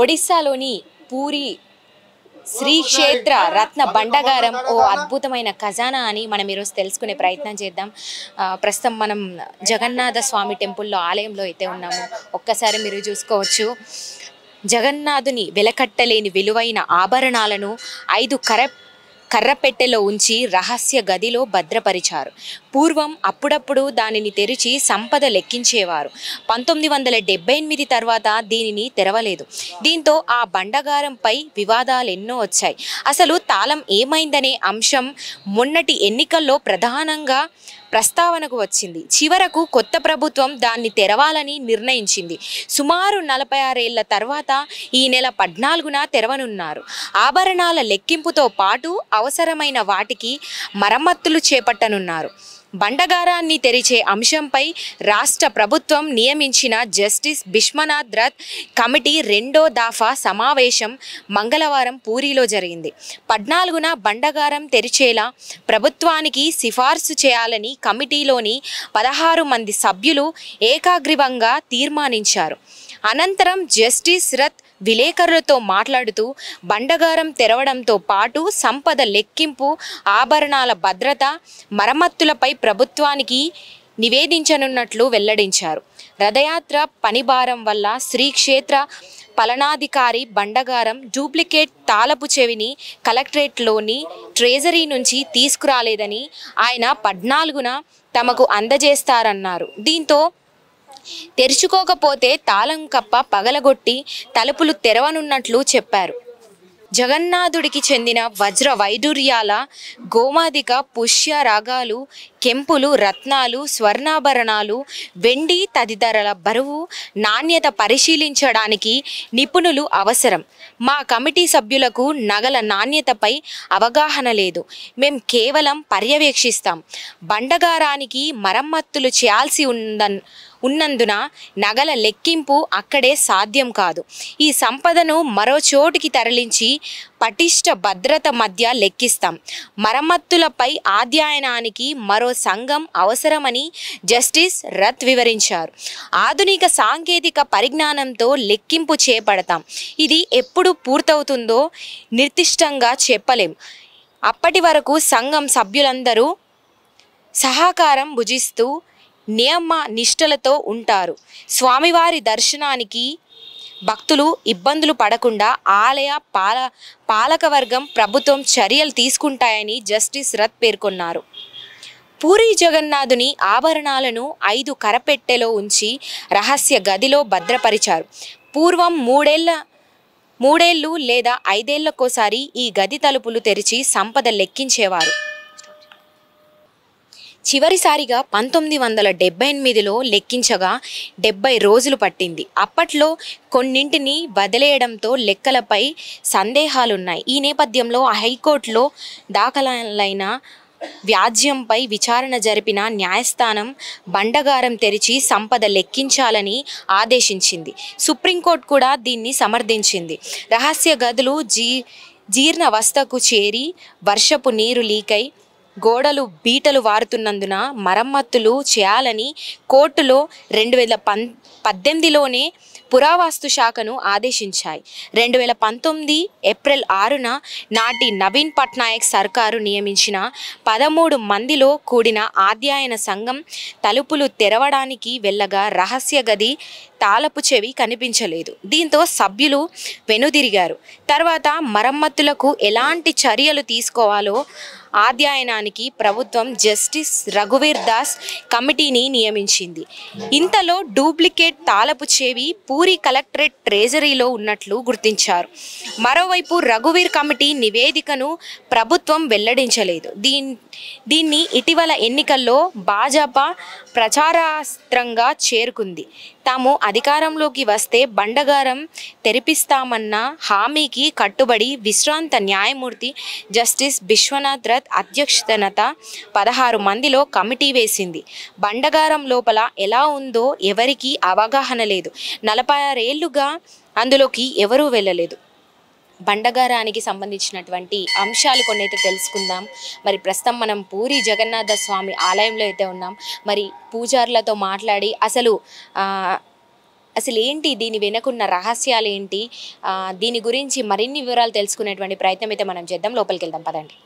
ఒడిస్సాలోని పూరి శ్రీ క్షేత్ర రత్న బండగారం ఓ అద్భుతమైన ఖజానా అని మనం ఈరోజు తెలుసుకునే ప్రయత్నం చేద్దాం. ప్రస్తుతం మనం జగన్నాథ స్వామి టెంపుల్లో ఆలయంలో అయితే ఉన్నాము. ఒక్కసారి మీరు చూసుకోవచ్చు, జగన్నాథుని వెలకట్టలేని విలువైన ఆభరణాలను 5 కర్రపెట్టెలో ఉంచి రహస్య గదిలో భద్రపరిచారు. పూర్వం అప్పుడప్పుడు దానిని తెరిచి సంపద లెక్కించేవారు. 1978 తర్వాత దీనిని తెరవలేదు. దీంతో ఆ బండగారంపై వివాదాలు ఎన్నో వచ్చాయి. అసలు తాళం ఏమైందనే అంశం మొన్నటి ఎన్నికల్లో ప్రధానంగా ప్రస్తావనకు వచ్చింది. చివరకు కొత్త ప్రభుత్వం దాన్ని తెరవాలని నిర్ణయించింది. సుమారు 46 ఏళ్ల తర్వాత ఈ నెల 14న తెరవనున్నారు. ఆభరణాల లెక్కింపుతో పాటు అవసరమైన వాటికి మరమ్మతులు చేపట్టనున్నారు. బండగారాన్ని తెరిచే అంశంపై రాష్ట్ర ప్రభుత్వం నియమించిన జస్టిస్ బిశ్వనాథ్ రథ్ కమిటీ 2వ దఫా సమావేశం మంగళవారం పూరిలో జరిగింది. 14న బండగారం తెరిచేలా ప్రభుత్వానికి సిఫార్సు చేయాలని కమిటీలోని 16 మంది సభ్యులు ఏకాగ్రీవంగా తీర్మానించారు. అనంతరం జస్టిస్ రథ్ విలేకరులతో మాట్లాడుతూ బండగారం తెరవడంతో పాటు సంపద లెక్కింపు, ఆభరణాల భద్రత, మరమ్మతులపై ప్రభుత్వానికి నివేదించనున్నట్లు వెల్లడించారు. రథయాత్ర పనిభారం వల్ల శ్రీక్షేత్ర పాలనాధికారి బండగారం డూప్లికేట్ తాళపు చెవిని కలెక్టరేట్లోని ట్రెజరీ నుంచి తీసుకురాలేదని ఆయన 14న తమకు అందజేస్తారన్నారు. దీంతో తెరుచుకోకపోతే తాళం కప్ప పగలగొట్టి తలుపులు తెరవనున్నట్లు చెప్పారు. జగన్నాథుడికి చెందిన వజ్ర వైడూర్యాల, గోమాదిక, పుష్య రాగాలు, కెంపులు, రత్నాలు, స్వర్ణాభరణాలు, వెండి తదితరాల బరువు, నాణ్యత పరిశీలించడానికి నిపుణులు అవసరం. మా కమిటీ సభ్యులకు నగల నాణ్యతపై అవగాహన లేదు. మేం కేవలం పర్యవేక్షిస్తాం. బండగారానికి మరమ్మతులు చేయాల్సి ఉన్నందున నగల లెక్కింపు అక్కడే సాధ్యం కాదు. ఈ సంపదను మరో చోటికి తరలించి పటిష్ట భద్రత మధ్య లెక్కిస్తాం. మరమ్మతులపై అధ్యయనానికి మరో సంఘం అవసరమని జస్టిస్ రథ్ వివరించారు. ఆధునిక సాంకేతిక పరిజ్ఞానంతో లెక్కింపు చేపడతాం. ఇది ఎప్పుడు పూర్తవుతుందో నిర్దిష్టంగా చెప్పలేం. అప్పటి వరకు సంఘం సభ్యులందరూ సహకారం భుజిస్తూ నియమ నిష్టలతో ఉంటారు. స్వామివారి దర్శనానికి భక్తులు ఇబ్బందులు పడకుండా ఆలయ పాలకవర్గం, ప్రభుత్వం చర్యలు తీసుకుంటాయని జస్టిస్ రథ్ పేర్కొన్నారు. పూరి జగన్నాథుని ఆభరణాలను 5 కరపెట్టెలో ఉంచి రహస్య గదిలో భద్రపరిచారు. పూర్వం 3 ఏళ్ళు లేదా 5 ఏళ్లకోసారి ఈ గది తలుపులు తెరిచి సంపద లెక్కించేవారు. చివరిసారిగా 1978లో లెక్కించగా 70 రోజులు పట్టింది. అప్పట్లో కొన్నింటిని వదిలేయడంతో లెక్కలపై సందేహాలున్నాయి. ఈ నేపథ్యంలో హైకోర్టులో దాఖలైన వ్యాజ్యంపై విచారణ జరిపిన న్యాయస్థానం బండగారం తెరిచి సంపద లెక్కించాలని ఆదేశించింది. సుప్రీంకోర్టు కూడా దీన్ని సమర్థించింది. రహస్య గదులు జీర్ణావస్థకు చేరి వర్షపు నీరు లీకై గోడలు బీటలు వారుతున్నందున మరమ్మతులు చేయాలని కోర్టులో 2018లోనే పురావస్తు శాఖను ఆదేశించాయి. 2019 ఏప్రిల్ 6న నాటి నవీన్ పట్నాయక్ సర్కారు నియమించిన 13 మందిలో కూడిన అధ్యయన సంఘం తలుపులు తెరవడానికి వెళ్ళగా రహస్య గది తాళపు చెవి కనిపించలేదు. దీంతో సభ్యులు వెనుదిరిగారు. తర్వాత మరమ్మతులకు ఎలాంటి చర్యలు తీసుకోవాలో అధ్యయనానికి ప్రభుత్వం జస్టిస్ రఘువీర్ దాస్ కమిటీని నియమించింది. ఇంతలో డూప్లికేట్ తాళపు చెవి పూరి కలెక్టరేట్ ట్రెజరీలో ఉన్నట్లు గుర్తించారు. మరోవైపు రఘువీర్ కమిటీ నివేదికను ప్రభుత్వం వెల్లడించలేదు. దీన్ని ఇటీవల ఎన్నికల్లో భాజపా ప్రచారాస్త్రంగా చేరుకుంది. తాము అధికారంలోకి వస్తే బండగారం తెరిపిస్తామన్న హామీకి కట్టుబడి విశ్రాంత న్యాయమూర్తి జస్టిస్ బిశ్వనాథ్ రథ్ అధ్యక్షతన 16 మందిలో కమిటీ వేసింది. బండగారం లోపల ఎలా ఉందో ఎవరికీ అవగాహన లేదు. 46 ఏళ్లుగా అందులోకి ఎవరూ వెళ్ళలేదు. బండగారానికి సంబంధించినటువంటి అంశాలు కొన్ని అయితే తెలుసుకుందాం. మరి ప్రస్తుతం మనం పూరి జగన్నాథ స్వామి ఆలయంలో అయితే ఉన్నాం. మరి పూజారులతో మాట్లాడి అసలు అసలు ఏంటి దీని వెనకున్న రహస్యాలు ఏంటి, దీని గురించి మరిన్ని వివరాలు తెలుసుకునేటువంటి ప్రయత్నం అయితే మనం చేద్దాం. లోపలికి వెళ్దాం పదండి.